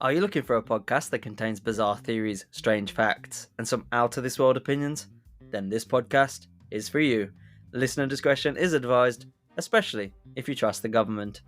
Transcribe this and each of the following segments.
Are you looking for a podcast that contains bizarre theories, strange facts, and some out of this world opinions? Then this podcast is for you. Listener discretion is advised, especially if you trust the government.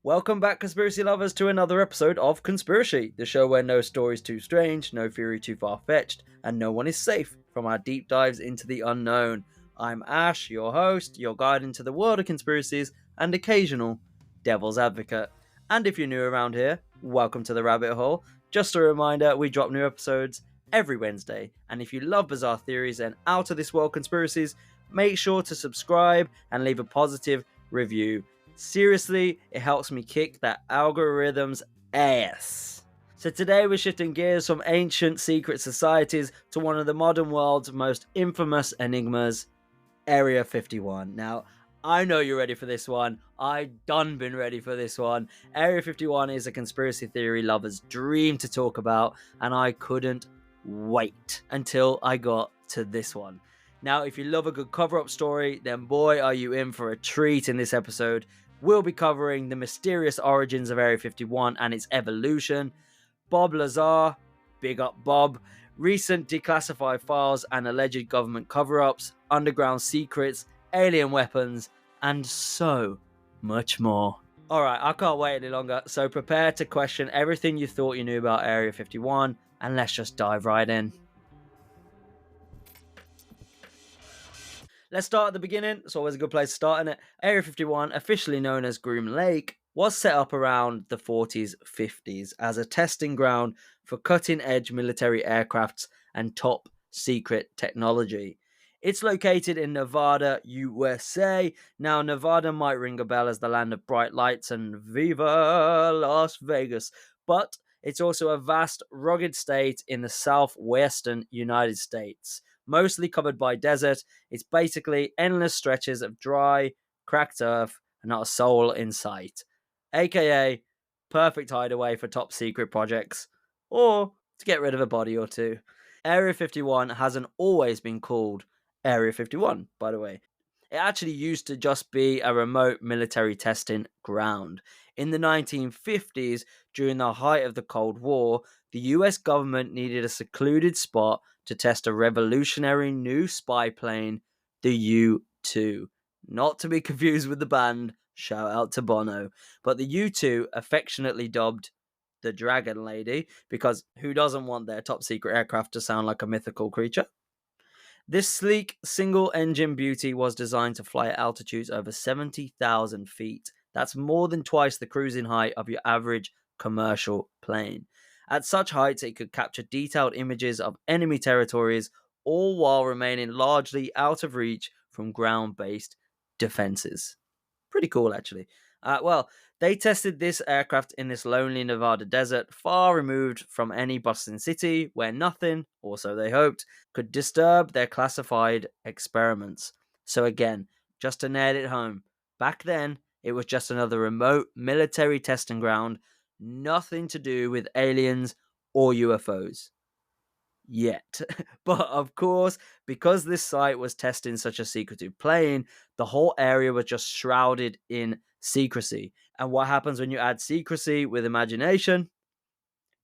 Welcome back, conspiracy lovers, to another episode of Conspiracy, the show where no story is too strange, no theory too far-fetched, and no one is safe from our deep dives into the unknown. I'm Ash, your host, your guide into the world of conspiracies, and occasional devil's advocate. And if you're new around here, welcome to the rabbit hole. Just a reminder, we drop new episodes every Wednesday, and if you love bizarre theories and out-of-this-world conspiracies, make sure to subscribe and leave a positive review. Seriously, it helps me kick that algorithm's ass. So today we're shifting gears from ancient secret societies to one of the modern world's most infamous enigmas, Area 51. Now, I know you're ready for this one. I done been ready for this one. Area 51 is a conspiracy theory lover's dream to talk about, and I couldn't wait until I got to this one. Now, if you love a good cover-up story, then boy, are you in for a treat in this episode. We'll be covering the mysterious origins of Area 51 and its evolution, Bob Lazar, big up Bob, recent declassified files and alleged government cover-ups, underground secrets, alien weapons, and so much more. Alright, I can't wait any longer, so prepare to question everything you thought you knew about Area 51, and let's just dive right in. Let's start at the beginning. It's always a good place to start, isn't it? Area 51, officially known as Groom Lake, was set up around the 40s, 50s as a testing ground for cutting-edge military aircrafts and top secret technology. It's located in Nevada, USA. Now, Nevada might ring a bell as the land of bright lights and Viva Las Vegas, but it's also a vast, rugged state in the southwestern United States. Mostly covered by desert, it's basically endless stretches of dry, cracked earth and not a soul in sight. AKA, perfect hideaway for top secret projects, or to get rid of a body or two. Area 51 hasn't always been called Area 51, by the way. It actually used to just be a remote military testing ground. In the 1950s, during the height of the Cold War, the US government needed a secluded spot to test a revolutionary new spy plane, the U-2. Not to be confused with the band, shout out to Bono, but the U-2, affectionately dubbed the Dragon Lady, because who doesn't want their top secret aircraft to sound like a mythical creature? This sleek, single-engine beauty was designed to fly at altitudes over 70,000 feet. That's more than twice the cruising height of your average commercial plane. At such heights, it could capture detailed images of enemy territories, all while remaining largely out of reach from ground-based defenses. Pretty cool, actually. They tested this aircraft in this lonely Nevada desert, far removed from any bustling city, where nothing, or so they hoped, could disturb their classified experiments. So again, just to nail it home, back then, it was just another remote military testing ground, nothing to do with aliens or UFOs. Yet. But of course, because this site was testing such a secretive plane, the whole area was just shrouded in secrecy. And what happens when you add secrecy with imagination?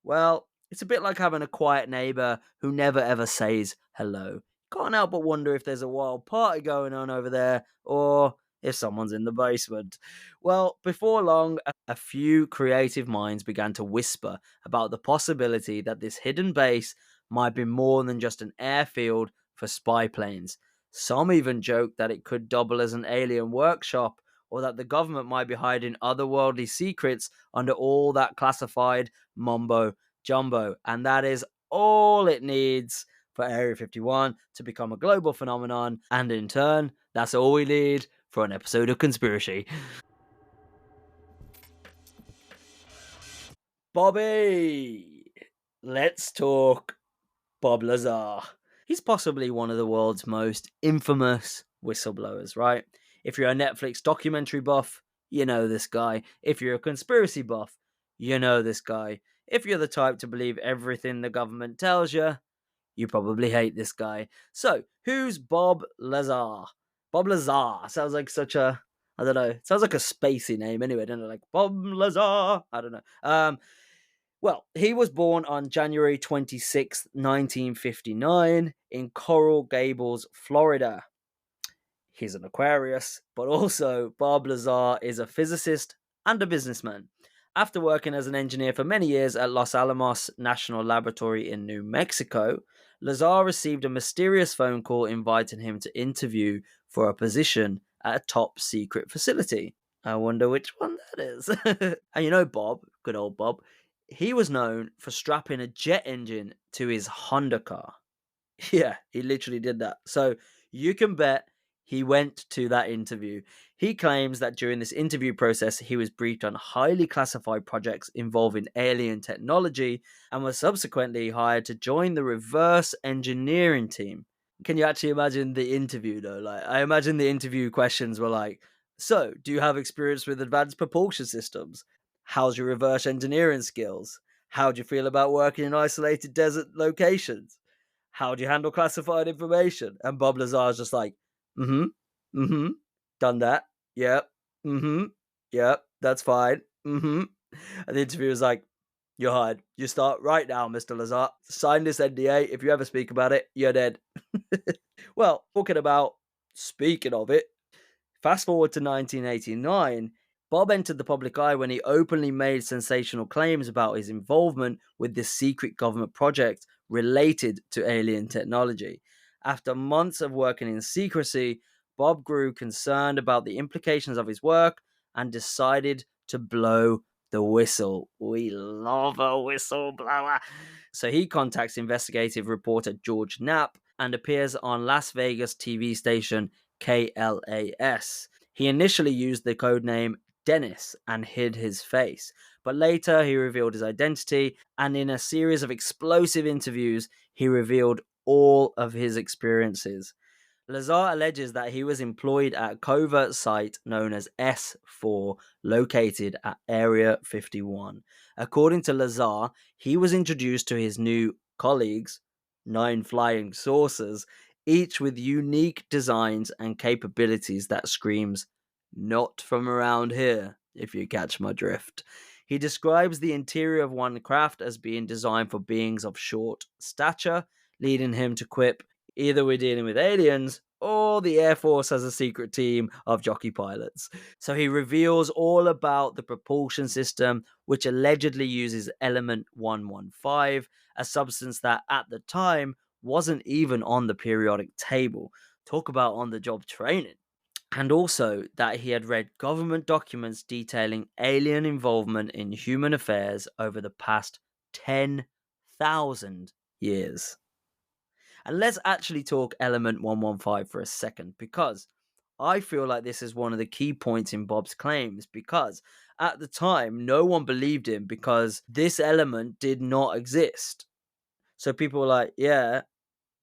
Well, it's a bit like having a quiet neighbor who never ever says hello. Can't help but wonder if there's a wild party going on over there, or if someone's in the basement. Well, before long, a few creative minds began to whisper about the possibility that this hidden base might be more than just an airfield for spy planes. Some even joked that it could double as an alien workshop, or that the government might be hiding otherworldly secrets under all that classified mumbo jumbo. And that is all it needs for Area 51 to become a global phenomenon. And in turn, that's all we need for an episode of Conspiracy. Bobby! Let's talk Bob Lazar. He's possibly one of the world's most infamous whistleblowers, right? If you're a Netflix documentary buff, you know this guy. If you're a conspiracy buff, you know this guy. If you're the type to believe everything the government tells you, you probably hate this guy. So, who's Bob Lazar? Bob Lazar sounds like such a, I don't know, it sounds like a spacey name anyway, don't it? Like Bob Lazar. I don't know. Well, he was born on January 26th, 1959 in Coral Gables, Florida. He's an Aquarius, but also Bob Lazar is a physicist and a businessman. After working as an engineer for many years at Los Alamos National Laboratory in New Mexico, Lazar received a mysterious phone call inviting him to interview for a position at a top secret facility. I wonder which one that is. And you know, Bob, good old Bob, he was known for strapping a jet engine to his Honda car. Yeah, he literally did that. So you can bet he went to that interview. He claims that during this interview process, he was briefed on highly classified projects involving alien technology and was subsequently hired to join the reverse engineering team. Can you actually imagine the interview though? Like, I imagine the interview questions were like, so, do you have experience with advanced propulsion systems? How's your reverse engineering skills? How do you feel about working in isolated desert locations? How do you handle classified information? And Bob Lazar's just like, mm-hmm, mm-hmm, done that. Yep, mm-hmm, yep, that's fine. Mm-hmm. And the interviewer's like, you're hired. You start right now, Mr. Lazar. Sign this NDA. If you ever speak about it, you're dead. Well, speaking of it, fast forward to 1989, Bob entered the public eye when he openly made sensational claims about his involvement with this secret government project related to alien technology. After months of working in secrecy, Bob grew concerned about the implications of his work and decided to blow the whistle. We love a whistleblower. So he contacts investigative reporter George Knapp and appears on Las Vegas TV station KLAS. He initially used the codename Dennis and hid his face, but later he revealed his identity, and in a series of explosive interviews, he revealed all of his experiences. Lazar alleges that he was employed at a covert site known as S4, located at Area 51. According to Lazar, he was introduced to his new colleagues, 9 flying saucers, each with unique designs and capabilities that screams, not from around here, if you catch my drift. He describes the interior of one craft as being designed for beings of short stature, leading him to quip, either we're dealing with aliens or the Air Force has a secret team of jockey pilots. So he reveals all about the propulsion system, which allegedly uses element 115, a substance that at the time wasn't even on the periodic table. Talk about on the job training. And also that he had read government documents detailing alien involvement in human affairs over the past 10,000 years. And let's actually talk element 115 for a second, because I feel like this is one of the key points in Bob's claims, because at the time, no one believed him because this element did not exist. So people were like, yeah,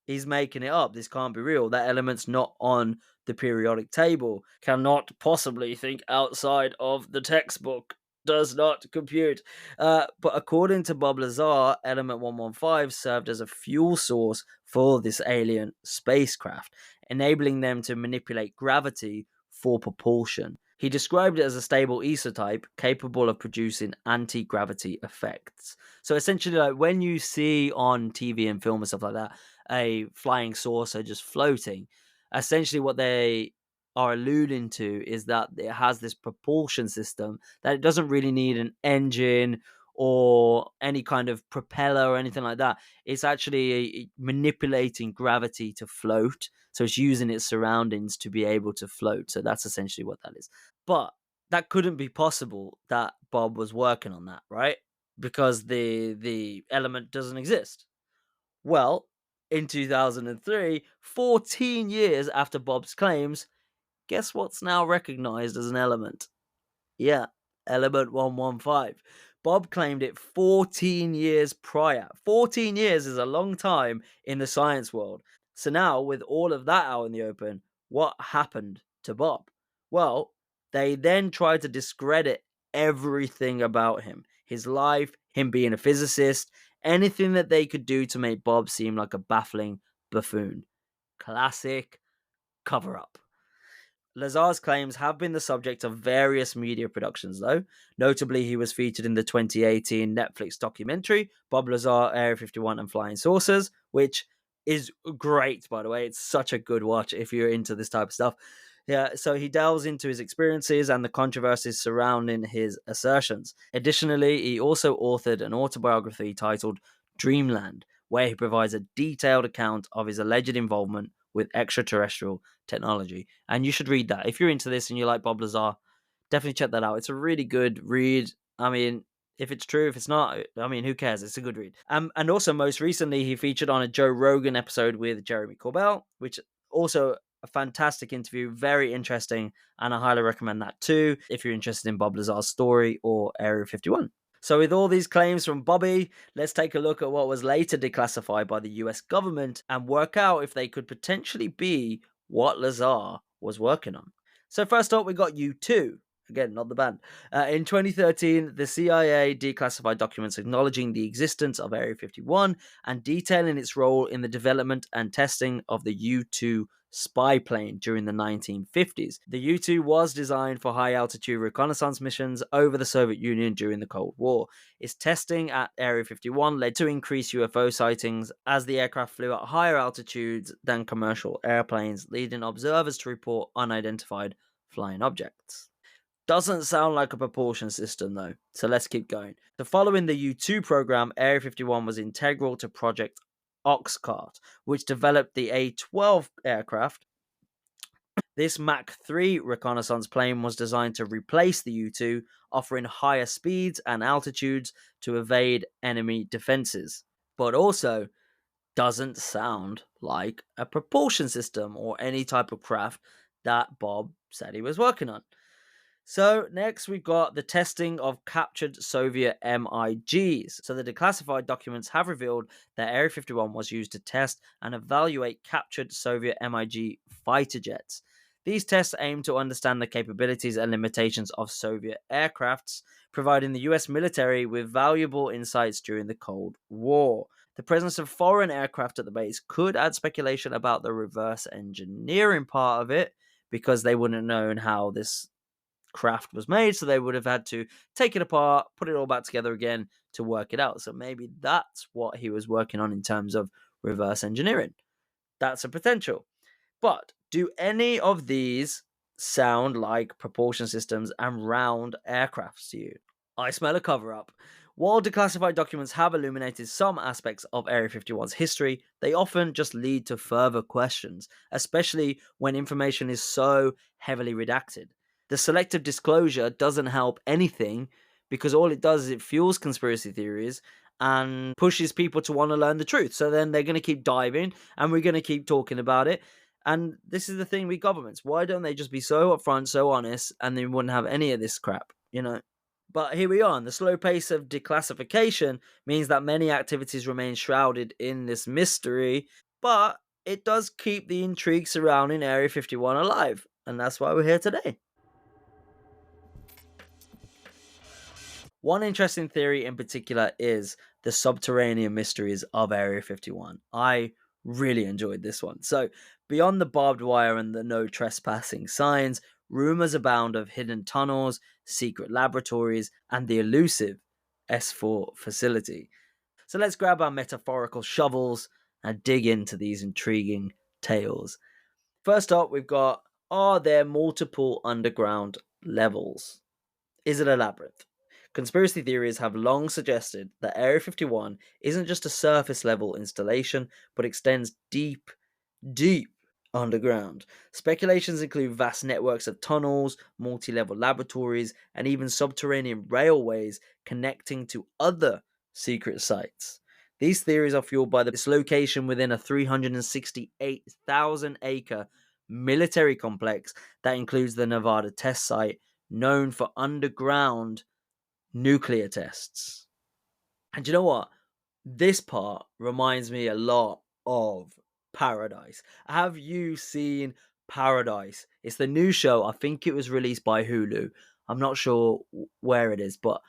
he's making it up. This can't be real. That element's not on the periodic table. Cannot possibly think outside of the textbook. Does not compute. But according to Bob Lazar, element 115 served as a fuel source for this alien spacecraft, enabling them to manipulate gravity for propulsion. He described it as a stable isotype capable of producing anti-gravity effects. So essentially, like when you see on TV and film and stuff like that, a flying saucer just floating, essentially what they are alluding to is that it has this propulsion system that it doesn't really need an engine or any kind of propeller or anything like that. It's actually manipulating gravity to float. So it's using its surroundings to be able to float. So that's essentially what that is. But that couldn't be possible that Bob was working on that, right? Because the element doesn't exist. Well, in 2003, 14 years after Bob's claims, guess what's now recognized as an element? Yeah, element 115. Bob claimed it 14 years prior. 14 years is a long time in the science world. So now, with all of that out in the open, what happened to Bob? Well, they then tried to discredit everything about him, his life, him being a physicist, anything that they could do to make Bob seem like a baffling buffoon. Classic cover up. Lazar's claims have been the subject of various media productions, though. Notably, he was featured in the 2018 Netflix documentary, Bob Lazar, Area 51 and Flying Saucers, which is great, by the way. It's such a good watch if you're into this type of stuff. Yeah, so he delves into his experiences and the controversies surrounding his assertions. Additionally, he also authored an autobiography titled Dreamland, where he provides a detailed account of his alleged involvement with extraterrestrial technology. And you should read that. If you're into this and you like Bob Lazar, definitely check that out. It's a really good read. I mean, if it's true, if it's not, I mean, who cares? It's a good read. And also, most recently, he featured on a Joe Rogan episode with Jeremy Corbell, which also a fantastic interview, very interesting, and I highly recommend that too if you're interested in Bob Lazar's story or Area 51. So, with all these claims from Bobby, let's take a look at what was later declassified by the US government and work out if they could potentially be what Lazar was working on. So, first up, we got U2. Again, not the band. In 2013, the CIA declassified documents acknowledging the existence of Area 51 and detailing its role in the development and testing of the U2 spy plane during the 1950s. The U 2 was designed for high altitude reconnaissance missions over the Soviet Union during the Cold War. Its testing at Area 51 led to increased UFO sightings as the aircraft flew at higher altitudes than commercial airplanes, leading observers to report unidentified flying objects. Doesn't sound like a propulsion system though, so let's keep going. So following the U2 program, Area 51 was integral to Project Oxcart, which developed the A-12 aircraft. This Mach 3 reconnaissance plane was designed to replace the U 2, offering higher speeds and altitudes to evade enemy defenses. But also, doesn't sound like a propulsion system or any type of craft that Bob said he was working on. So next we've got the testing of captured Soviet MiGs. So the declassified documents have revealed that Area 51 was used to test and evaluate captured Soviet MiG fighter jets. These tests aim to understand the capabilities and limitations of Soviet aircrafts, providing the US military with valuable insights during the Cold War. The presence of foreign aircraft at the base could add speculation about the reverse engineering part of it, because they wouldn't have known how this craft was made, so they would have had to take it apart, put it all back together again to work it out. So maybe that's what he was working on in terms of reverse engineering. That's a potential. But do any of these sound like propulsion systems and round aircrafts to you? I smell a cover up. While declassified documents have illuminated some aspects of Area 51's history, they often just lead to further questions, especially when information is so heavily redacted. The selective disclosure doesn't help anything because all it does is it fuels conspiracy theories and pushes people to want to learn the truth. So then they're going to keep diving and we're going to keep talking about it. And this is the thing with governments. Why don't they just be so upfront, so honest, and they wouldn't have any of this crap, you know? But here we are, and the slow pace of declassification means that many activities remain shrouded in this mystery, but it does keep the intrigue surrounding Area 51 alive, and that's why we're here today. One interesting theory in particular is the subterranean mysteries of Area 51. I really enjoyed this one. So, beyond the barbed wire and the no trespassing signs, rumors abound of hidden tunnels, secret laboratories, and the elusive S4 facility. So, let's grab our metaphorical shovels and dig into these intriguing tales. First up, we've got, are there multiple underground levels? Is it a labyrinth? Conspiracy theories have long suggested that Area 51 isn't just a surface level installation, but extends deep, deep underground. Speculations include vast networks of tunnels, multi level laboratories, and even subterranean railways connecting to other secret sites. These theories are fueled by this location within a 368,000 acre military complex that includes the Nevada test site, known for underground nuclear tests. And you know what? This part reminds me a lot of Paradise. Have you seen Paradise? It's the new show. I think it was released by Hulu. I'm not sure where it is, but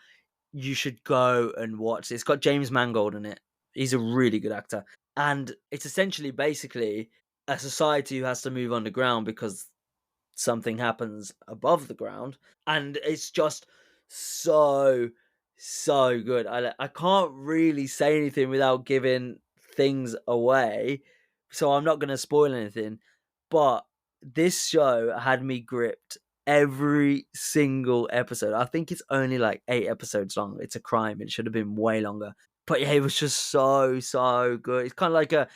you should go and watch it. It's got James Mangold in it. He's a really good actor. And it's essentially basically a society who has to move underground because something happens above the ground, and it's just so good. I can't really say anything without giving things away, so I'm not going to spoil anything. But this show had me gripped every single episode. I think it's only like 8 episodes long. It's a crime. It should have been way longer. But yeah, it was just so good. It's kind of like a,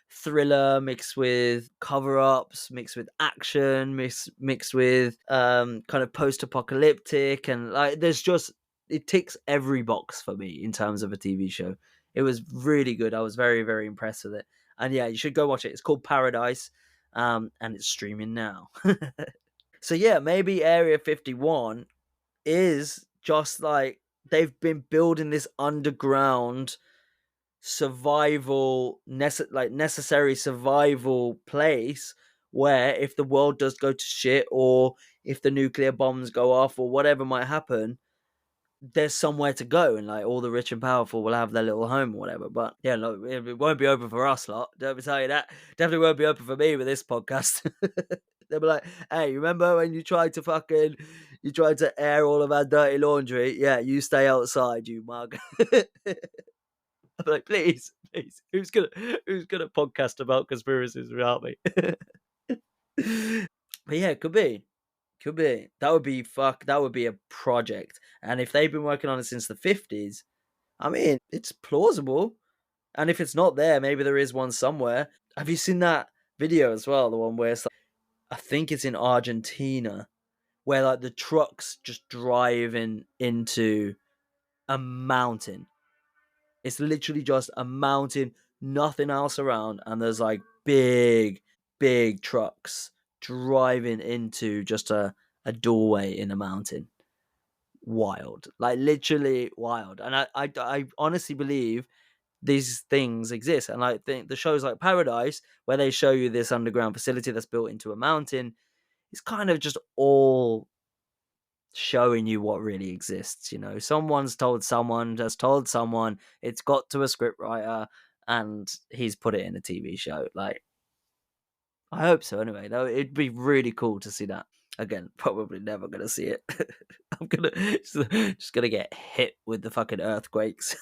thriller mixed with cover-ups, mixed with action, mixed with kind of post-apocalyptic, and like there's just, it ticks every box for me in terms of a TV show. It was really good. I was very, very impressed with it. And yeah, you should go watch it. It's called Paradise, and it's streaming now. So yeah, maybe Area 51 is just like they've been building this underground survival, necessary survival place where if the world does go to shit, or if the nuclear bombs go off, or whatever might happen, there's somewhere to go, and like all the rich and powerful will have their little home or whatever. But yeah, look, it won't be open for us lot. Don't tell you that. Definitely won't be open for me with this podcast. They'll be like, "Hey, remember when you tried to air all of our dirty laundry? Yeah, you stay outside, you mug." I'm like, please, who's gonna podcast about conspiracies without me? But yeah, it could be. Could be. That would be a project. And if they've been working on it since the 50s, I mean, it's plausible. And if it's not there, maybe there is one somewhere. Have you seen that video as well? The one where it's like, I think it's in Argentina, where like the trucks just driving into a mountain. It's literally just a mountain, nothing else around, and there's like big trucks driving into just a doorway in a mountain. Wild, like literally wild. And I honestly believe these things exist. And I think the shows like Paradise, where they show you this underground facility that's built into a mountain, is kind of just all showing you what really exists. Someone's told someone, has told someone, it's got to a scriptwriter, and he's put it in a TV show. Like, I hope so anyway, though. It'd be really cool to see that. Again, probably never gonna see it. I'm gonna just gonna get hit with the fucking earthquakes.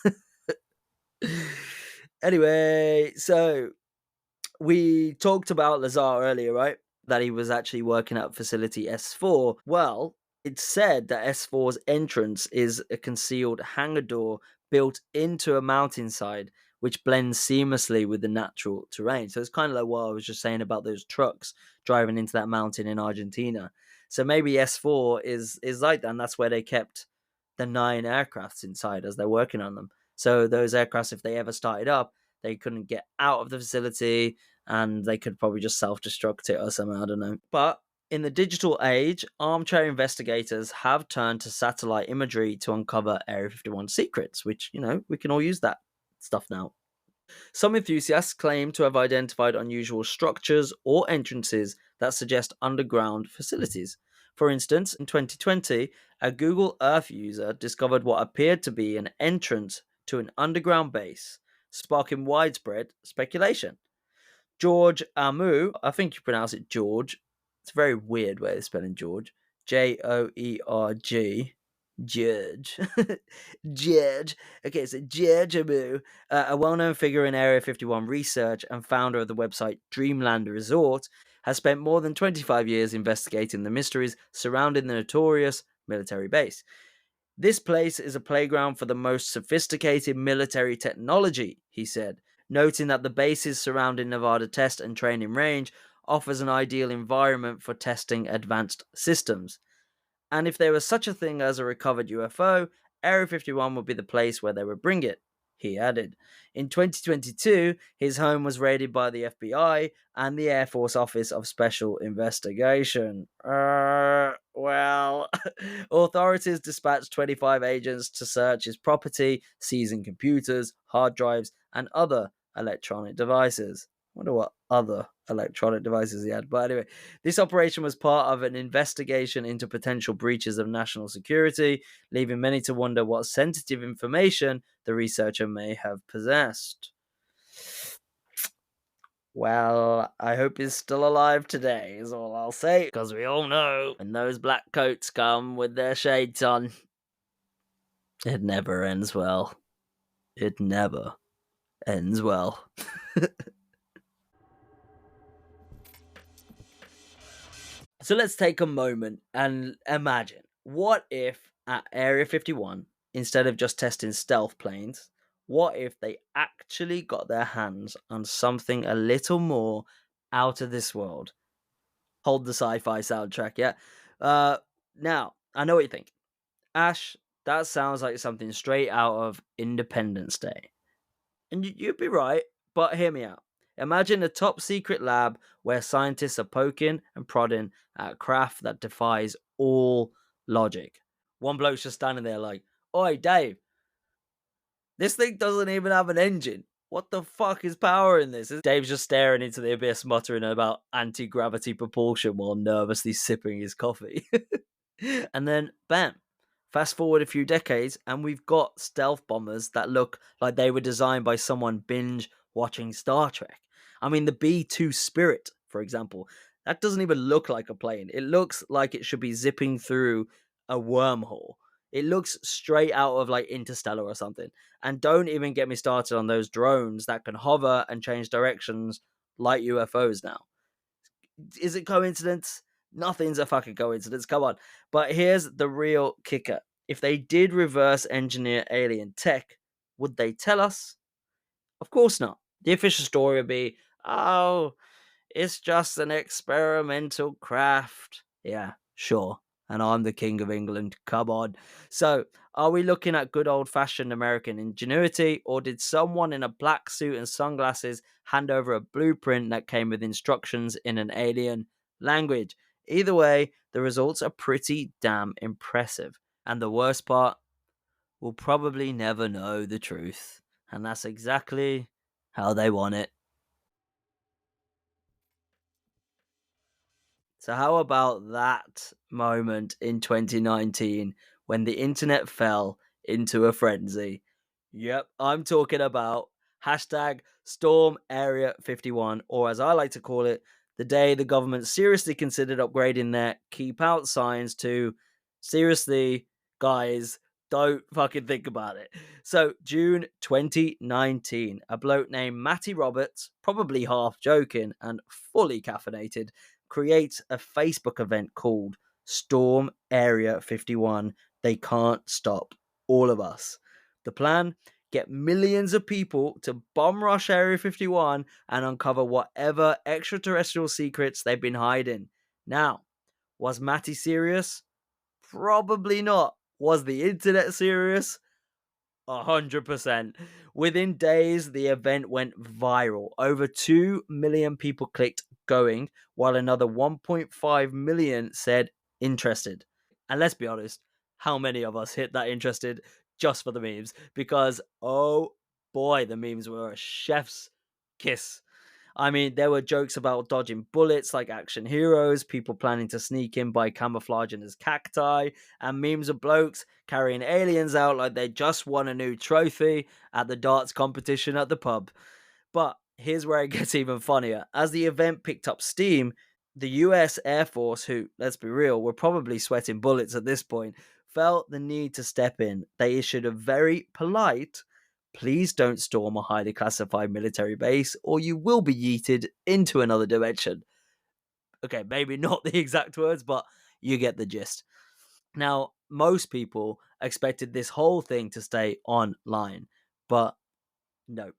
Anyway, so we talked about Lazar earlier, right? That he was actually working at facility S4. Well, it's said that S4's entrance is a concealed hangar door built into a mountainside, which blends seamlessly with the natural terrain. So it's kind of like what I was just saying about those trucks driving into that mountain in Argentina. So maybe S4 is like that, and that's where they kept the 9 aircrafts inside as they're working on them. So those aircrafts, if they ever started up, they couldn't get out of the facility, and they could probably just self-destruct it or something, I don't know. But in the digital age, armchair investigators have turned to satellite imagery to uncover Area 51 secrets, which, we can all use that stuff now. Some enthusiasts claim to have identified unusual structures or entrances that suggest underground facilities. For instance, in 2020, a Google Earth user discovered what appeared to be an entrance to an underground base, sparking widespread speculation. George Amu, I think you pronounce it George. It's a very weird way of spelling George. Joerg. George. George. Okay, so George Amu, a well-known figure in Area 51 research and founder of the website Dreamland Resort, has spent more than 25 years investigating the mysteries surrounding the notorious military base. This place is a playground for the most sophisticated military technology, he said, noting that the base's surrounding Nevada Test and Training Range offers an ideal environment for testing advanced systems. And if there was such a thing as a recovered UFO, Area 51 would be the place where they would bring it, he added. In 2022, his home was raided by the FBI and the Air Force Office of Special Investigation. Well, authorities dispatched 25 agents to search his property, seizing computers, hard drives, and other electronic devices. I wonder what other electronic devices he had. But anyway, this operation was part of an investigation into potential breaches of national security, leaving many to wonder what sensitive information the researcher may have possessed. Well, I hope he's still alive today, is all I'll say, because we all know when those black coats come with their shades on, it never ends well. It never ends well. So let's take a moment and imagine, what if at Area 51, instead of just testing stealth planes, what if they actually got their hands on something a little more out of this world? Hold the sci-fi soundtrack, yeah. Now, I know what you think. Ash, that sounds like something straight out of Independence Day. And you'd be right, but hear me out. Imagine a top secret lab where scientists are poking and prodding at a craft that defies all logic. One bloke's just standing there like, "Oi, Dave, this thing doesn't even have an engine. What the fuck is powering this?" Dave's just staring into the abyss, muttering about anti gravity propulsion while nervously sipping his coffee. And then, bam, fast forward a few decades, and we've got stealth bombers that look like they were designed by someone binge watching Star Trek. I mean, the B 2 Spirit, for example, that doesn't even look like a plane. It looks like it should be zipping through a wormhole. It looks straight out of like Interstellar or something. And don't even get me started on those drones that can hover and change directions like UFOs now. Is it coincidence? Nothing's a fucking coincidence. Come on. But here's the real kicker. If they did reverse engineer alien tech, would they tell us? Of course not. The official story would be, oh, it's just an experimental craft. Yeah, sure. And I'm the King of England. Come on. So, are we looking at good old fashioned American ingenuity, or did someone in a black suit and sunglasses hand over a blueprint that came with instructions in an alien language? Either way, the results are pretty damn impressive. And the worst part, we'll probably never know the truth. And that's exactly how they want it. So, how about that moment in 2019 when the internet fell into a frenzy? Yep, I'm talking about hashtag Storm Area 51, or as I like to call it, the day the government seriously considered upgrading their keep out signs to seriously, guys, don't fucking think about it. So, June 2019, a bloke named Matty Roberts, probably half joking and fully caffeinated, creates a Facebook event called Storm Area 51. They can't stop all of us. The plan: get millions of people to bomb rush Area 51 and uncover whatever extraterrestrial secrets they've been hiding. Now, was Matty serious? Probably not. Was the internet serious? 100%. Within days, the event went viral. Over 2 million people clicked going, while another 1.5 million said interested. And let's be honest, how many of us hit that interested just for the memes? Because, oh boy, the memes were a chef's kiss. I mean, there were jokes about dodging bullets like action heroes, people planning to sneak in by camouflaging as cacti, and memes of blokes carrying aliens out like they just won a new trophy at the darts competition at the pub. But here's where it gets even funnier. As the event picked up steam, the US Air Force, who, let's be real, were probably sweating bullets at this point, felt the need to step in. They issued a very polite, "Please don't storm a highly classified military base or you will be yeeted into another dimension." Okay, maybe not the exact words, but you get the gist. Now, most people expected this whole thing to stay online, but no.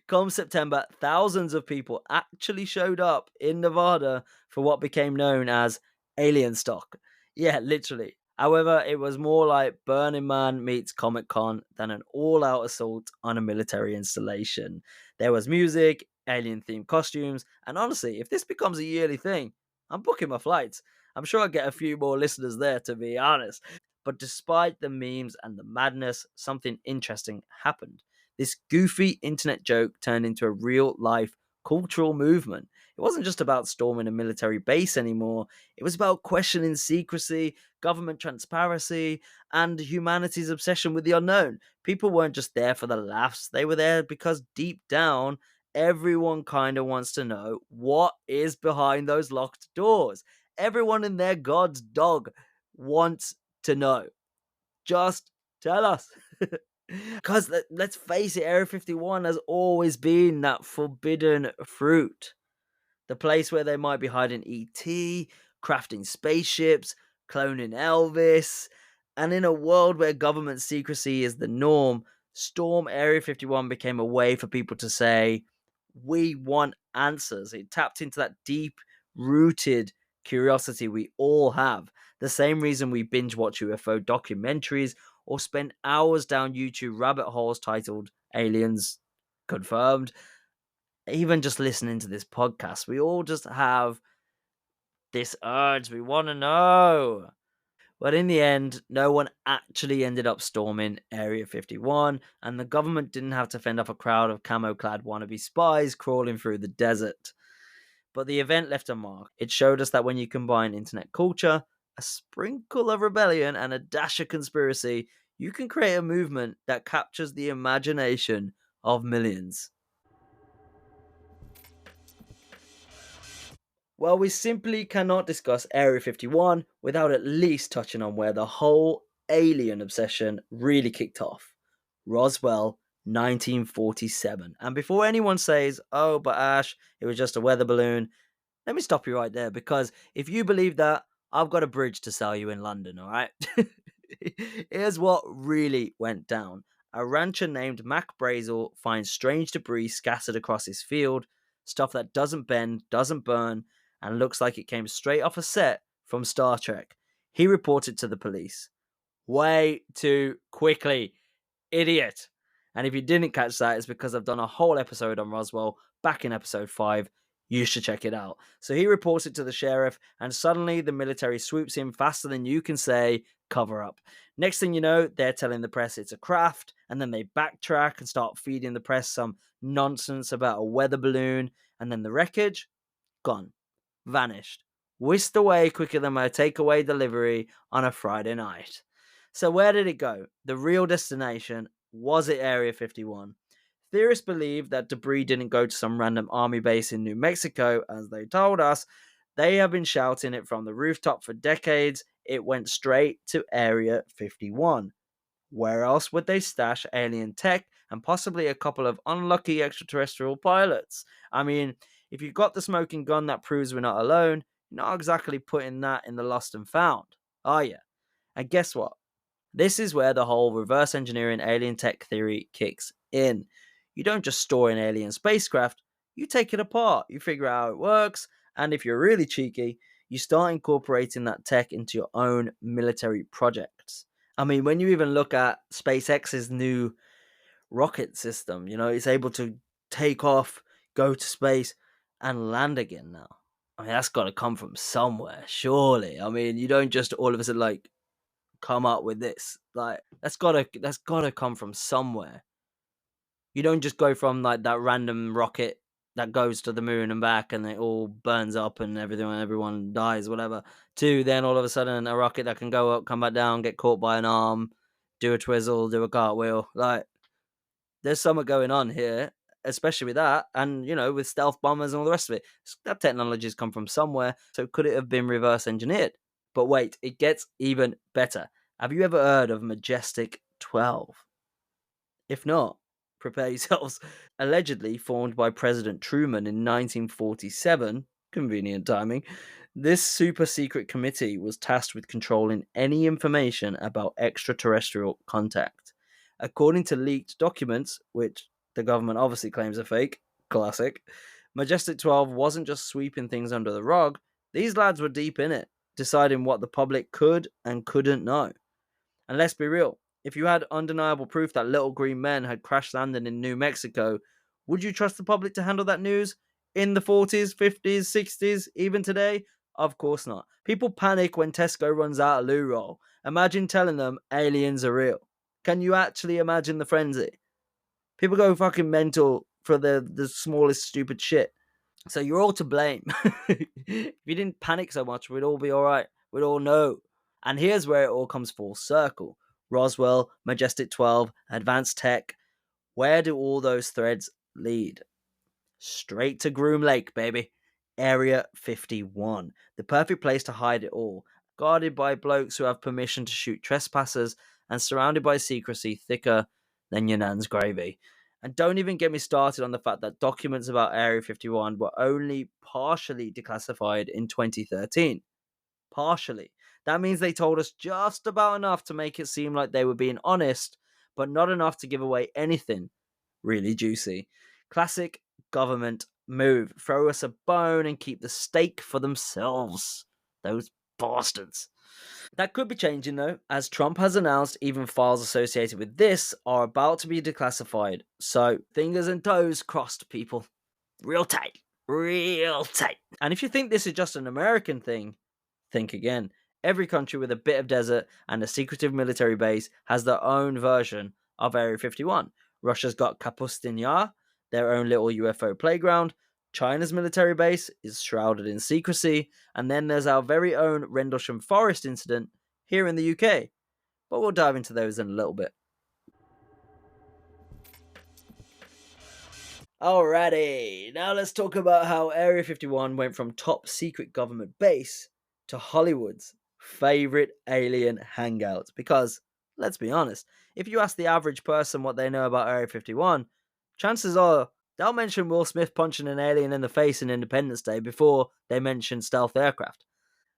Come September, thousands of people actually showed up in Nevada for what became known as Alien Stock. Yeah, literally. However, it was more like Burning Man meets Comic Con than an all out assault on a military installation. There was music, alien themed costumes, and honestly, if this becomes a yearly thing, I'm booking my flights. I'm sure I'll get a few more listeners there, to be honest. But despite the memes and the madness, something interesting happened. This goofy internet joke turned into a real life cultural movement. It wasn't just about storming a military base anymore, it was about questioning secrecy, government transparency, and humanity's obsession with the unknown. People weren't just there for the laughs, they were there because deep down, everyone kind of wants to know what is behind those locked doors. Everyone and their god's dog wants to know. Just tell us. Because let's face it, Area 51 has always been that forbidden fruit. The place where they might be hiding ET, crafting spaceships, cloning Elvis. And in a world where government secrecy is the norm, Storm Area 51 became a way for people to say, we want answers. It tapped into that deep rooted curiosity we all have. The same reason we binge watch UFO documentaries or spend hours down YouTube rabbit holes titled Aliens Confirmed. Even just listening to this podcast, we all just have this urge. We want to know. But in the end, no one actually ended up storming Area 51, and the government didn't have to fend off a crowd of camo clad wannabe spies crawling through the desert. But the event left a mark. It showed us that when you combine internet culture, a sprinkle of rebellion, and a dash of conspiracy, you can create a movement that captures the imagination of millions. Well, we simply cannot discuss Area 51 without at least touching on where the whole alien obsession really kicked off. Roswell, 1947. And before anyone says, oh, but Ash, it was just a weather balloon, let me stop you right there, because if you believe that, I've got a bridge to sell you in London, all right? Here's what really went down. A rancher named Mac Brazel finds strange debris scattered across his field, stuff that doesn't bend, doesn't burn, and looks like it came straight off a set from Star Trek. He reported to the police. Way too quickly, idiot. And if you didn't catch that, it's because I've done a whole episode on Roswell back in episode 5. You should check it out. So he reports it to the sheriff, and suddenly the military swoops in faster than you can say cover up. Next thing you know, they're telling the press it's a craft, and then they backtrack and start feeding the press some nonsense about a weather balloon, and then the wreckage, gone, vanished, whisked away quicker than my takeaway delivery on a Friday night. So where did it go? The real destination, was it Area 51? Theorists believe that debris didn't go to some random army base in New Mexico, as they told us. They have been shouting it from the rooftop for decades. It went straight to Area 51. Where else would they stash alien tech and possibly a couple of unlucky extraterrestrial pilots? I mean, if you've got the smoking gun that proves we're not alone, you're not exactly putting that in the lost and found, are you? And guess what? This is where the whole reverse engineering alien tech theory kicks in. You don't just store an alien spacecraft, you take it apart, you figure out how it works, and if you're really cheeky, you start incorporating that tech into your own military projects. I mean, when you even look at SpaceX's new rocket system, it's able to take off, go to space, and land again now. I mean, that's got to come from somewhere, surely. I mean, you don't just all of a sudden come up with this. Like that's gotta come from somewhere. You don't just go from like that random rocket that goes to the moon and back and it all burns up and everyone dies, whatever, to then all of a sudden a rocket that can go up, come back down, get caught by an arm, do a twizzle, do a cartwheel. Like there's something going on here, especially with that, and with stealth bombers and all the rest of it. That technology's come from somewhere. So could it have been reverse engineered? But wait, it gets even better. Have you ever heard of Majestic 12? If not, prepare yourselves. Allegedly formed by President Truman in 1947, convenient timing, this super secret committee was tasked with controlling any information about extraterrestrial contact. According to leaked documents, which the government obviously claims are fake, classic, Majestic 12 wasn't just sweeping things under the rug, these lads were deep in it, deciding what the public could and couldn't know. And let's be real, if you had undeniable proof that little green men had crash landed in New Mexico, would you trust the public to handle that news in the 40s, 50s, 60s, even today? Of course not. People panic when Tesco runs out of loo roll. Imagine telling them aliens are real. Can you actually imagine the frenzy? People go fucking mental for the smallest stupid shit. So you're all to blame. If you didn't panic so much, we'd all be all right. We'd all know. And here's where it all comes full circle. Roswell, Majestic 12, advanced tech. Where do all those threads lead? Straight to Groom Lake, baby. Area 51. The perfect place to hide it all. Guarded by blokes who have permission to shoot trespassers and surrounded by secrecy thicker than your nan's gravy. And don't even get me started on the fact that documents about Area 51 were only partially declassified in 2013. Partially. That means they told us just about enough to make it seem like they were being honest, but not enough to give away anything really juicy. Classic government move. Throw us a bone and keep the steak for themselves. Those bastards. That could be changing though, as Trump has announced even files associated with this are about to be declassified. So, fingers and toes crossed, people. Real tight. Real tight. And if you think this is just an American thing, think again. Every country with a bit of desert and a secretive military base has their own version of Area 51. Russia's got Kapustin Yar, their own little UFO playground. China's military base is shrouded in secrecy. And then there's our very own Rendlesham Forest incident here in the UK. But we'll dive into those in a little bit. Alrighty, now let's talk about how Area 51 went from top secret government base to Hollywood's favourite alien hangout. Because, let's be honest, if you ask the average person what they know about Area 51, chances are they'll mention Will Smith punching an alien in the face in Independence Day before they mention stealth aircraft.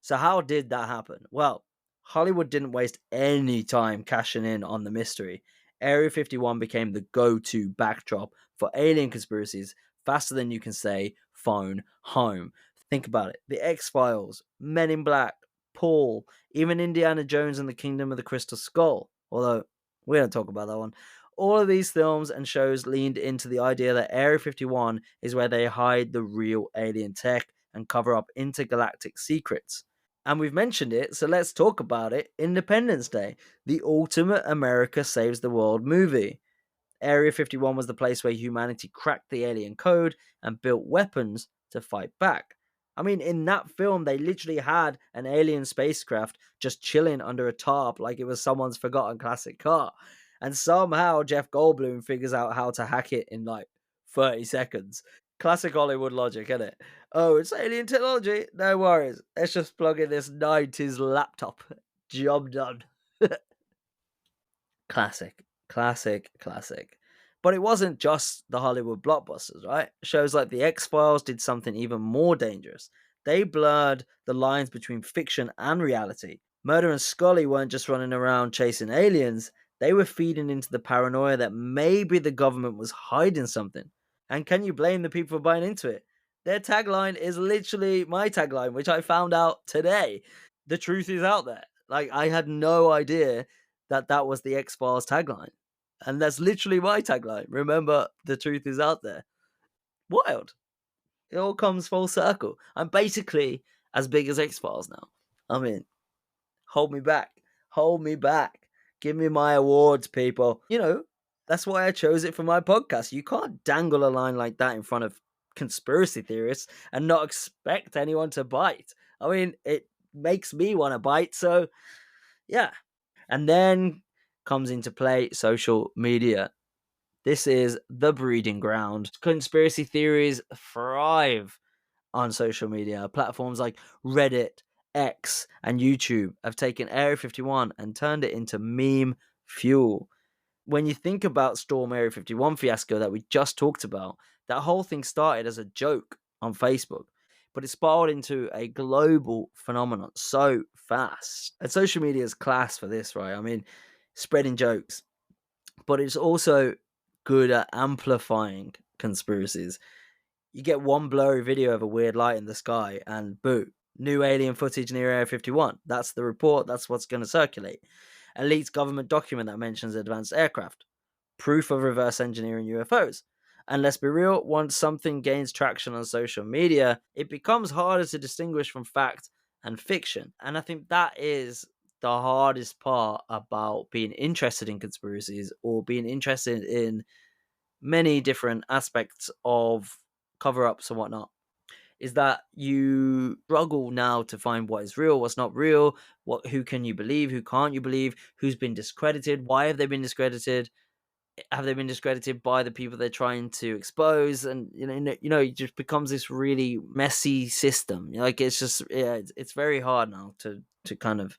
So how did that happen? Well, Hollywood didn't waste any time cashing in on the mystery. Area 51 became the go-to backdrop for alien conspiracies faster than you can say phone home. Think about it. The X-Files, Men in Black, Paul, even Indiana Jones and the Kingdom of the Crystal Skull. Although, we don't talk about that one. All of these films and shows leaned into the idea that Area 51 is where they hide the real alien tech and cover up intergalactic secrets. And we've mentioned it, so let's talk about it. Independence Day, the ultimate America Saves the World movie. Area 51 was the place where humanity cracked the alien code and built weapons to fight back. I mean, in that film, they literally had an alien spacecraft just chilling under a tarp like it was someone's forgotten classic car. And somehow Jeff Goldblum figures out how to hack it in like 30 seconds. Classic Hollywood logic, isn't it? Oh, it's alien technology. No worries. Let's just plug in this 90s laptop. Job done. Classic. Classic. Classic. But it wasn't just the Hollywood blockbusters, right? Shows like The X-Files did something even more dangerous. They blurred the lines between fiction and reality. Mulder and Scully weren't just running around chasing aliens, they were feeding into the paranoia that maybe the government was hiding something. And can you blame the people for buying into it? Their tagline is literally my tagline, which I found out today. The truth is out there. Like, I had no idea that that was the X-Files tagline. And that's literally my tagline. Remember, the truth is out there. Wild. It all comes full circle. I'm basically as big as X-Files now. I mean, hold me back. Hold me back. Give me my awards, people. You know, that's why I chose it for my podcast. You can't dangle a line like that in front of conspiracy theorists and not expect anyone to bite. I mean, it makes me want to bite, so yeah. And then comes into play social media. This is the breeding ground. Conspiracy theories thrive on social media. Platforms like Reddit, X, and YouTube have taken Area 51 and turned it into meme fuel. When you think about Storm Area 51 fiasco that we just talked about, that whole thing started as a joke on Facebook, but it spiraled into a global phenomenon so fast. And social media is class for this, right? I mean, spreading jokes, but it's also good at amplifying conspiracies. You get one blurry video of a weird light in the sky, and boo, new alien footage near Area 51. That's the report, that's what's going to circulate. A leaked government document that mentions advanced aircraft. Proof of reverse engineering UFOs. And let's be real, once something gains traction on social media, it becomes harder to distinguish from fact and fiction. And I think that is the hardest part about being interested in conspiracies or being interested in many different aspects of cover-ups and whatnot, is that you struggle now to find what is real, what's not real, who can you believe, who can't you believe, who's been discredited, why have they been discredited. Have they been discredited by the people they're trying to expose? And it just becomes this really messy system. Like it's just, yeah, it's very hard now to kind of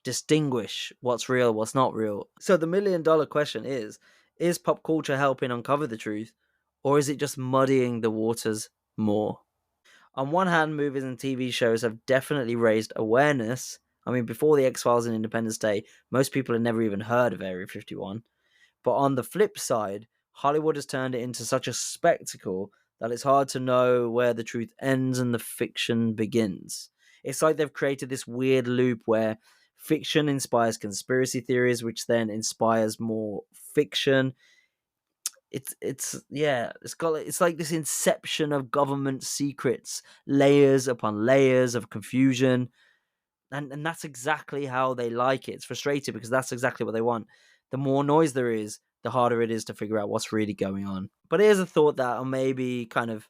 distinguish what's real, what's not real. So the $1 million question is pop culture helping uncover the truth, or is it just muddying the waters more? On one hand, movies and TV shows have definitely raised awareness. I mean, before the X Files and Independence Day, most people had never even heard of Area 51. But on the flip side, Hollywood has turned it into such a spectacle that it's hard to know where the truth ends and the fiction begins. It's like they've created this weird loop where fiction inspires conspiracy theories, which then inspires more fiction. It's like this inception of government secrets, layers upon layers of confusion, and that's exactly how they like it. It's frustrating because that's exactly what they want. The more noise there is, the harder it is to figure out what's really going on. But here's a thought that'll maybe kind of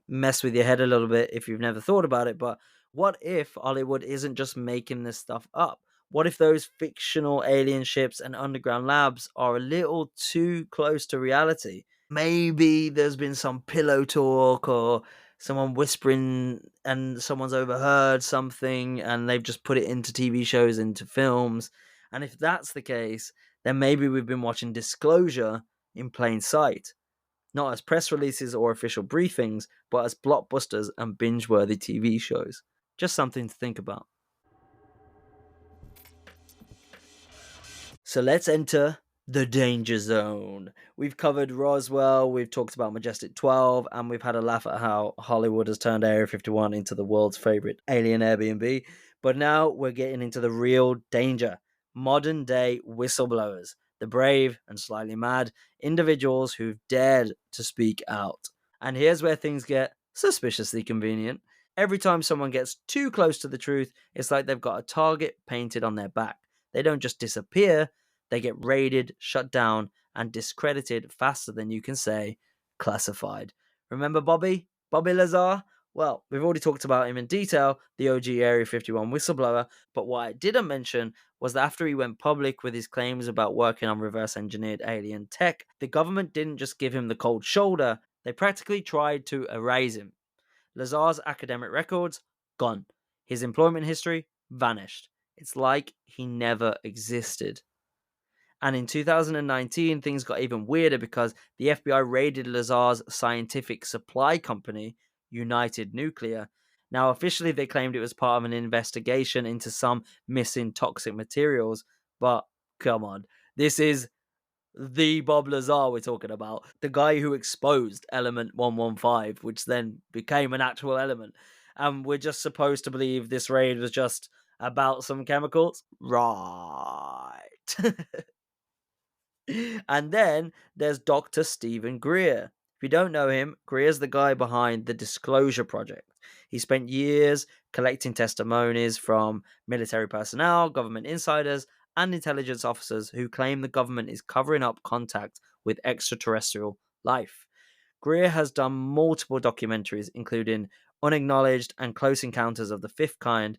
mess with your head a little bit if you've never thought about it. But what if Hollywood isn't just making this stuff up? What if those fictional alien ships and underground labs are a little too close to reality? Maybe there's been some pillow talk or someone whispering and someone's overheard something and they've just put it into TV shows, into films. And if that's the case, then maybe we've been watching disclosure in plain sight, not as press releases or official briefings, but as blockbusters and binge worthy TV shows. Just something to think about. So let's enter the danger zone. We've covered Roswell, we've talked about Majestic 12, and we've had a laugh at how Hollywood has turned Area 51 into the world's favorite alien Airbnb. But now we're getting into the real danger: modern day whistleblowers, the brave and slightly mad individuals who've dared to speak out. And here's where things get suspiciously convenient. Every time someone gets too close to the truth, it's like they've got a target painted on their back. They don't just disappear, they get raided, shut down, and discredited faster than you can say classified. Remember Bobby? Bobby Lazar? Well, we've already talked about him in detail, the OG Area 51 whistleblower, but what I didn't mention was that after he went public with his claims about working on reverse engineered alien tech, the government didn't just give him the cold shoulder, they practically tried to erase him. Lazar's academic records, gone. His employment history, vanished. It's like he never existed. And in 2019, things got even weirder because the FBI raided Lazar's scientific supply company, United Nuclear. Now, officially, they claimed it was part of an investigation into some missing toxic materials, but come on, this is the Bob Lazar we're talking about, the guy who exposed element 115, which then became an actual element. And we're just supposed to believe this raid was just about some chemicals? Right. And then there's Dr. Stephen Greer. If you don't know him, Greer's the guy behind the Disclosure Project. He spent years collecting testimonies from military personnel, government insiders, and intelligence officers who claim the government is covering up contact with extraterrestrial life. Greer has done multiple documentaries, including Unacknowledged and Close Encounters of the Fifth Kind,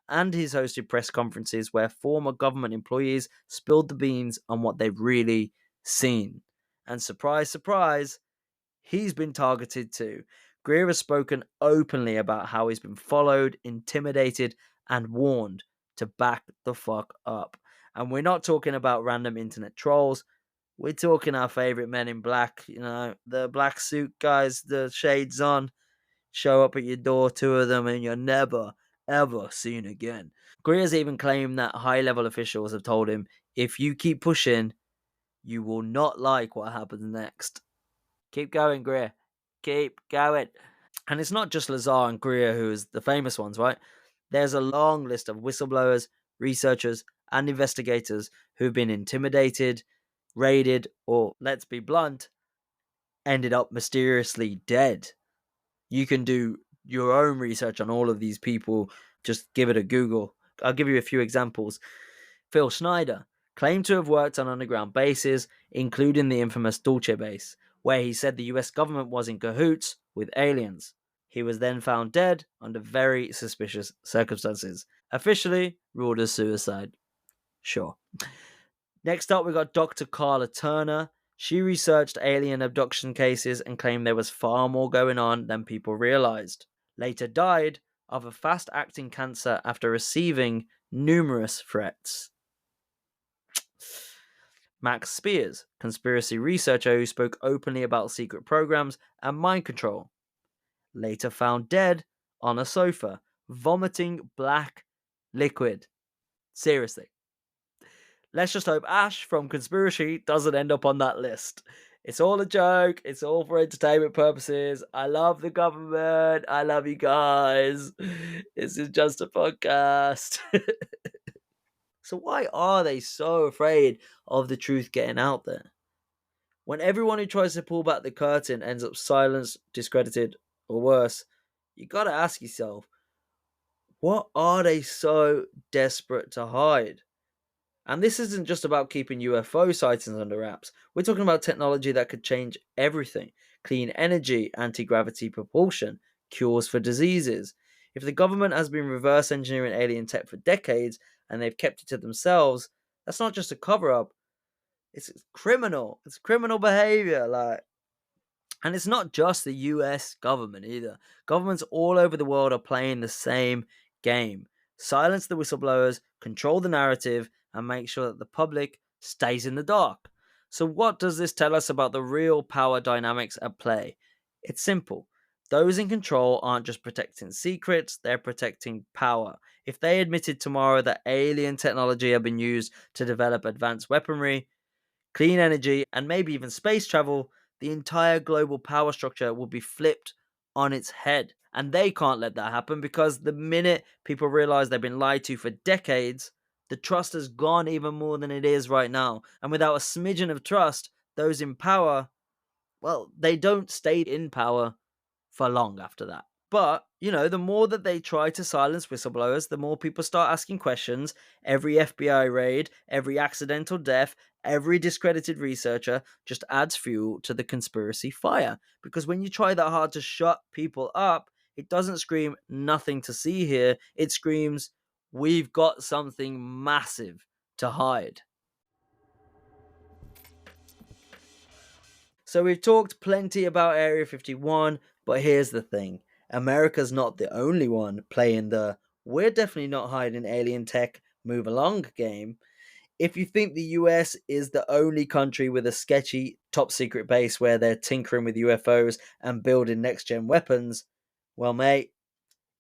and he's hosted press conferences where former government employees spilled the beans on what they've really seen. And surprise, surprise, he's been targeted too. Greer has spoken openly about how he's been followed, intimidated, and warned to back the fuck up. And we're not talking about random internet trolls. We're talking our favorite men in black, the black suit guys, the shades on, show up at your door, two of them, and you're never, ever seen again. Greer's even claimed that high level officials have told him, if you keep pushing, you will not like what happens next. Keep going, Greer. Keep going. And it's not just Lazar and Greer who's the famous ones, right? There's a long list of whistleblowers, researchers, and investigators who've been intimidated, raided, or, let's be blunt, ended up mysteriously dead. You can do your own research on all of these people. Just give it a Google. I'll give you a few examples. Phil Schneider claimed to have worked on underground bases, including the infamous Dulce base, where he said the US government was in cahoots with aliens. He was then found dead under very suspicious circumstances. Officially ruled as suicide. Sure. Next up, we got Dr. Carla Turner. She researched alien abduction cases and claimed there was far more going on than people realized. Later died of a fast acting cancer after receiving numerous threats. Max Spears, conspiracy researcher who spoke openly about secret programs and mind control, later found dead on a sofa, vomiting black liquid. Seriously. Let's just hope Ash from Conspiracy doesn't end up on that list. It's all a joke. It's all for entertainment purposes. I love the government. I love you guys. This is just a podcast. So why are they so afraid of the truth getting out there? When everyone who tries to pull back the curtain ends up silenced, discredited, or worse, you gotta ask yourself, what are they so desperate to hide? And this isn't just about keeping UFO sightings under wraps. We're talking about technology that could change everything: clean energy, anti gravity propulsion, cures for diseases. If the government has been reverse engineering alien tech for decades and they've kept it to themselves, that's not just a cover up, it's criminal. It's criminal behavior. And it's not just the US government either. Governments all over the world are playing the same game. Silence the whistleblowers, control the narrative, and make sure that the public stays in the dark. So, what does this tell us about the real power dynamics at play? It's simple. Those in control aren't just protecting secrets, they're protecting power. If they admitted tomorrow that alien technology had been used to develop advanced weaponry, clean energy, and maybe even space travel, the entire global power structure will be flipped on its head. And they can't let that happen because the minute people realize they've been lied to for decades, the trust has gone even more than it is right now. And without a smidgen of trust, those in power, well, they don't stay in power for long after that. But, the more that they try to silence whistleblowers, the more people start asking questions. Every FBI raid, every accidental death, every discredited researcher just adds fuel to the conspiracy fire. Because when you try that hard to shut people up, it doesn't scream nothing to see here. It screams, we've got something massive to hide. So we've talked plenty about Area 51, but here's the thing. America's not the only one playing the "we're definitely not hiding alien tech, move along" game. If you think the US is the only country with a sketchy top secret base where they're tinkering with UFOs and building next gen weapons, well, mate,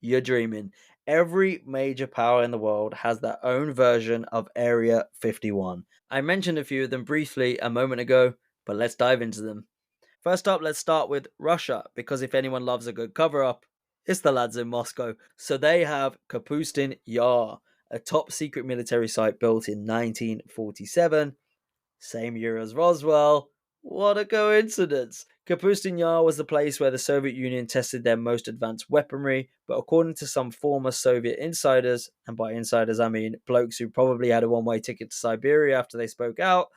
you're dreaming. Every major power in the world has their own version of Area 51. I mentioned a few of them briefly a moment ago, but let's dive into them. First up, let's start with Russia, because if anyone loves a good cover up, it's the lads in Moscow. So they have Kapustin Yar, a top secret military site built in 1947, same year as Roswell. What a coincidence! Kapustin Yar was the place where the Soviet Union tested their most advanced weaponry, but according to some former Soviet insiders, and by insiders I mean blokes who probably had a one-way ticket to Siberia after they spoke out,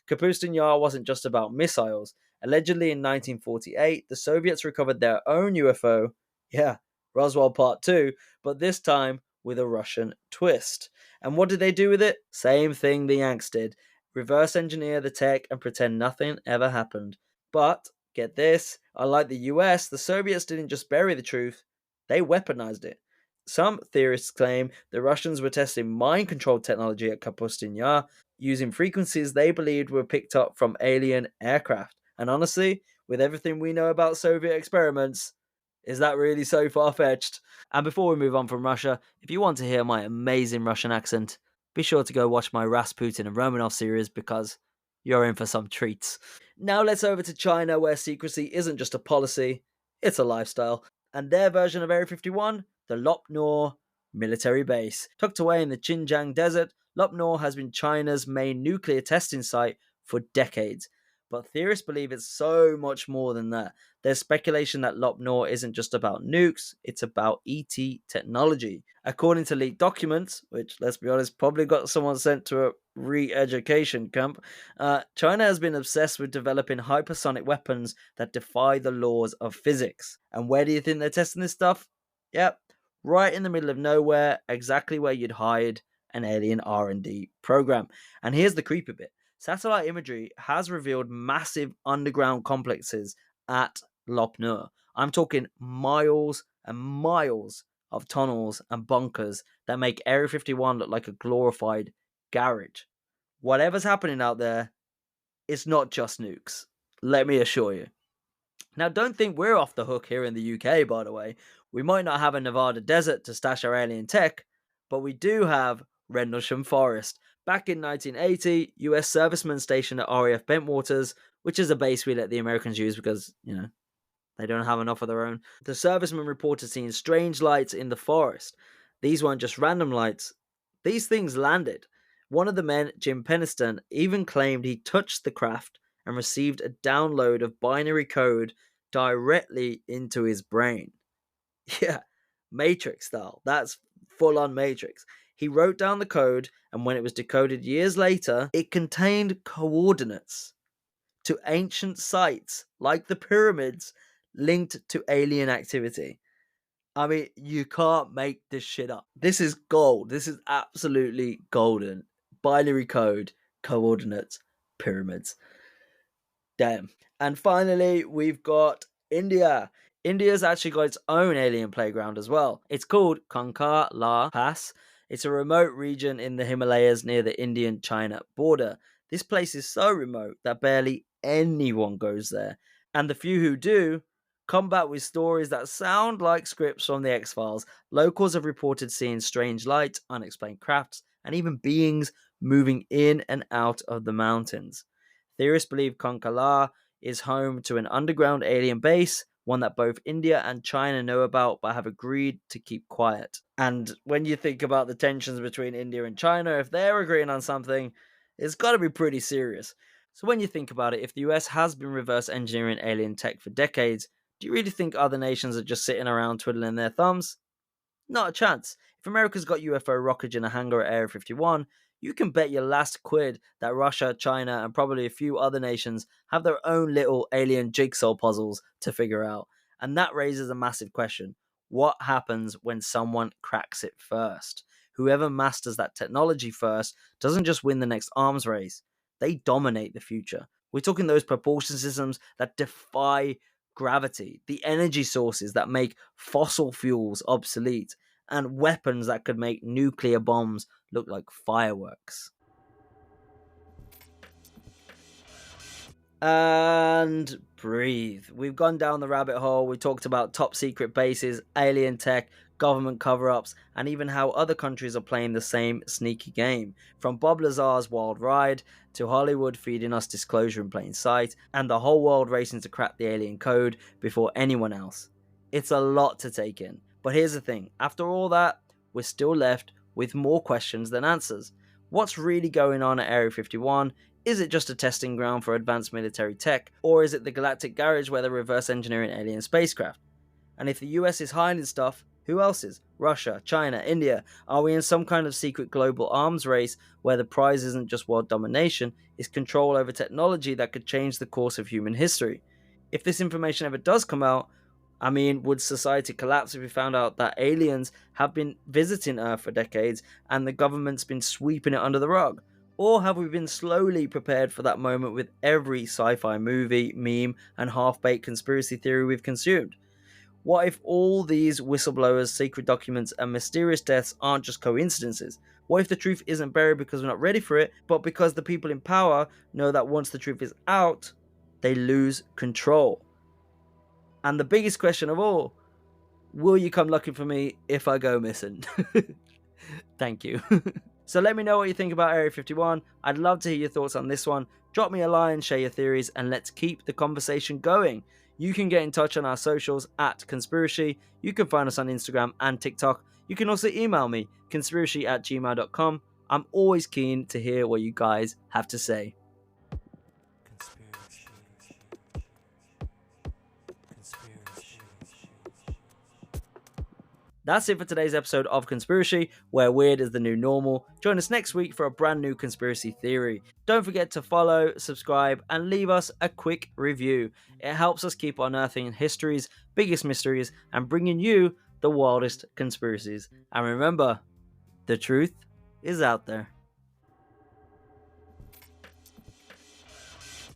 Kapustin Yar wasn't just about missiles. Allegedly in 1948, the Soviets recovered their own UFO, yeah, Roswell Part 2, but this time with a Russian twist. And what did they do with it? Same thing the Yanks did: reverse engineer the tech and pretend nothing ever happened. But, get this, unlike the US, the Soviets didn't just bury the truth, they weaponized it. Some theorists claim the Russians were testing mind control technology at Kapustin Yar using frequencies they believed were picked up from alien aircraft. And honestly, with everything we know about Soviet experiments, is that really so far fetched? And before we move on from Russia, if you want to hear my amazing Russian accent, be sure to go watch my Rasputin and Romanov series because you're in for some treats. Now let's over to China, where secrecy isn't just a policy, it's a lifestyle. And their version of Area 51, the Lop Nur military base. Tucked away in the Xinjiang desert, Lop Nur has been China's main nuclear testing site for decades. But theorists believe it's so much more than that. There's speculation that Lop Nur isn't just about nukes, it's about ET technology. According to leaked documents, which, let's be honest, probably got someone sent to a re-education camp, China has been obsessed with developing hypersonic weapons that defy the laws of physics. And where do you think they're testing this stuff? Yep, right in the middle of nowhere, exactly where you'd hide an alien R&D program. And here's the creepy bit. Satellite imagery has revealed massive underground complexes at Lop Nur. I'm talking miles and miles of tunnels and bunkers that make Area 51 look like a glorified garage. Whatever's happening out there, it's not just nukes. Let me assure you. Now, don't think we're off the hook here in the UK, by the way. We might not have a Nevada desert to stash our alien tech, but we do have Rendlesham Forest. Back in 1980, US servicemen stationed at RAF Bentwaters, which is a base we let the Americans use because, they don't have enough of their own. The servicemen reported seeing strange lights in the forest. These weren't just random lights, these things landed. One of the men, Jim Peniston, even claimed he touched the craft and received a download of binary code directly into his brain. Yeah, Matrix style. That's full on Matrix. He wrote down the code, and when it was decoded years later, it contained coordinates to ancient sites like the pyramids linked to alien activity. I mean, you can't make this shit up. This is gold. This is absolutely golden. Binary code, coordinates, pyramids. Damn. And finally, we've got India. India's actually got its own alien playground as well. It's called Kankar La Pass. It's a remote region in the Himalayas near the Indian-China border. This place is so remote that barely anyone goes there. And the few who do come back with stories that sound like scripts from the X-Files. Locals have reported seeing strange lights, unexplained crafts, and even beings moving in and out of the mountains. Theorists believe Konkala is home to an underground alien base, one that both India and China know about but have agreed to keep quiet. And when you think about the tensions between India and China, if they're agreeing on something, it's got to be pretty serious. So when you think about it, if the US has been reverse engineering alien tech for decades, do you really think other nations are just sitting around twiddling their thumbs? Not a chance. If America's got UFO rockets in a hangar at Area 51, you can bet your last quid that Russia, China, and probably a few other nations have their own little alien jigsaw puzzles to figure out. And that raises a massive question. What happens when someone cracks it first? Whoever masters that technology first doesn't just win the next arms race, they dominate the future. We're talking those propulsion systems that defy gravity, the energy sources that make fossil fuels obsolete, and weapons that could make nuclear bombs look like fireworks. And breathe. We've gone down the rabbit hole. We talked about top secret bases, alien tech, government cover-ups, and even how other countries are playing the same sneaky game. From Bob Lazar's wild ride to Hollywood feeding us disclosure in plain sight, and the whole world racing to crack the alien code before anyone else. It's a lot to take in. But here's the thing. After all that, we're still left with more questions than answers. What's really going on at Area 51? Is it just a testing ground for advanced military tech, or is it the galactic garage where they're reverse engineering alien spacecraft? And if the US is hiding stuff, who else is? Russia, China, India? Are we in some kind of secret global arms race where the prize isn't just world domination, it's control over technology that could change the course of human history? If this information ever does come out, would society collapse if we found out that aliens have been visiting Earth for decades and the government's been sweeping it under the rug? Or have we been slowly prepared for that moment with every sci-fi movie, meme, and half-baked conspiracy theory we've consumed? What if all these whistleblowers, secret documents, and mysterious deaths aren't just coincidences? What if the truth isn't buried because we're not ready for it, but because the people in power know that once the truth is out, they lose control? And the biggest question of all, will you come looking for me if I go missing? Thank you. So let me know what you think about Area 51. I'd love to hear your thoughts on this one. Drop me a line, share your theories, and let's keep the conversation going. You can get in touch on our socials at Conspiracy. You can find us on Instagram and TikTok. You can also email me, conspiracy@gmail.com. I'm always keen to hear what you guys have to say. That's it for today's episode of Conspiracy, where weird is the new normal. Join us next week for a brand new conspiracy theory. Don't forget to follow, subscribe, and leave us a quick review. It helps us keep unearthing history's biggest mysteries and bringing you the wildest conspiracies. And remember, the truth is out there.